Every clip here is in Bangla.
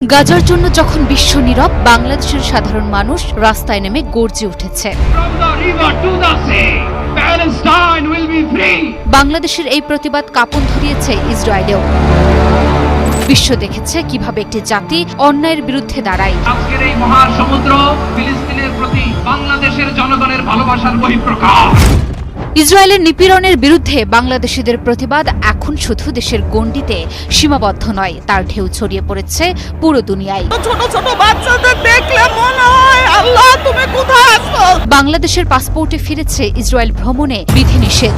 গাজার জন্য যখন বিশ্ব নীরব, বাংলাদেশের সাধারণ মানুষ রাস্তায় নেমে গর্জে উঠেছে। বাংলাদেশের এই প্রতিবাদ কাঁপন ধরিয়েছে ইসরায়েলেও। বিশ্ব দেখেছে কিভাবে একটি জাতি অন্যায়ের বিরুদ্ধে দাঁড়ায়। আজকের এই মহাসমুদ্র ফিলিস্তিনের প্রতি বাংলাদেশের জনগণের ভালোবাসার বহিঃপ্রকাশ। ইসরায়েলের নিপীড়নের বিরুদ্ধে বাংলাদেশিদের প্রতিবাদ এখন শুধু দেশের গণ্ডিতে সীমাবদ্ধ নয়, তার ঢেউ ছড়িয়ে পড়েছে পুরো দুনিয়ায়। ছোট ছোট বাচ্চাদের দেখলে মনে হয় আল্লাহ তুমি কোথায় আছো। বাংলাদেশের পাসপোর্টে ফিরেছে ইসরায়েল ভ্রমণে বিধিনিষেধ।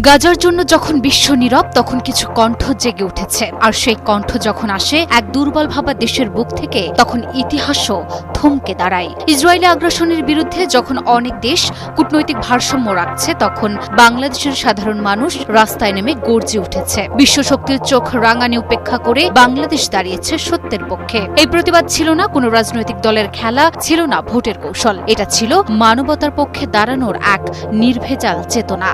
গাজার জন্য যখন বিশ্ব নীরব, তখন কিছু কণ্ঠ জেগে উঠেছে, আর সেই কণ্ঠ যখন আসে এক দুর্বল ভাবা দেশের বুক থেকে, তখন ইতিহাসও থমকে দাঁড়ায়। ইসরায়েলি আগ্রাসনের বিরুদ্ধে যখন অনেক দেশ কূটনৈতিক ভারসাম্য রাখছে, তখন বাংলাদেশের সাধারণ মানুষ রাস্তায় নেমে গর্জে উঠেছে। বিশ্ব শক্তির চোখ রাঙানি উপেক্ষা করে বাংলাদেশ দাঁড়িয়েছে সত্যের পক্ষে। এই প্রতিবাদ ছিল না কোনো রাজনৈতিক দলের খেলা, ছিল না ভোটের কৌশল, এটা ছিল মানবতার পক্ষে দাঁড়ানোর এক নির্ভেজাল চেতনা।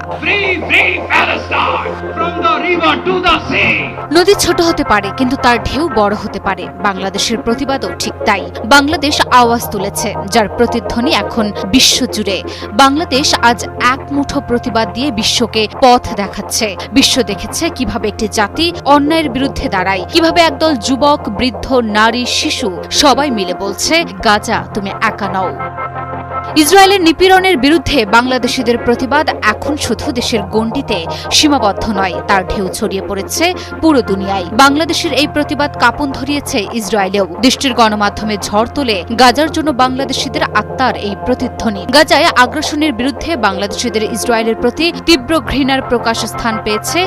নদী ছোট হতে পারে, কিন্তু তার ঢেউ বড় হতে পারে। বাংলাদেশের প্রতিবাদও ঠিক তাই। বাংলাদেশ আওয়াজ তুলেছে, যার প্রতিধ্বনি এখন বিশ্বজুড়ে। বাংলাদেশ আজ এক মুঠো প্রতিবাদ দিয়ে বিশ্বকে পথ দেখাচ্ছে। বিশ্ব দেখেছে কিভাবে একটি জাতি অন্যায়ের বিরুদ্ধে দাঁড়ায়, কিভাবে একদল যুবক, বৃদ্ধ, নারী, শিশু সবাই মিলে বলছে, গাজা তুমি একা নও। ইসরায়েলের নিপীড়নের বিরুদ্ধে বাংলাদেশিদের প্রতিবাদ এখন শুধু দেশের গণ্ডিতে সীমাবদ্ধ নয়, তার ঢেউ ছড়িয়ে পড়েছে পুরো দুনিয়ায়। বাংলাদেশের এই প্রতিবাদ কাঁপন ধরিয়েছে ইসরায়েলেও। দেশটির গণমাধ্যমে ঝড় তোলে গাজার জন্য বাংলাদেশিদের আত্মার এই প্রতিধ্বনি। গাজায় আগ্রাসনের বিরুদ্ধে বাংলাদেশিদের ইসরায়েলের প্রতি তীব্র ঘৃণার প্রকাশ স্থান পেয়েছে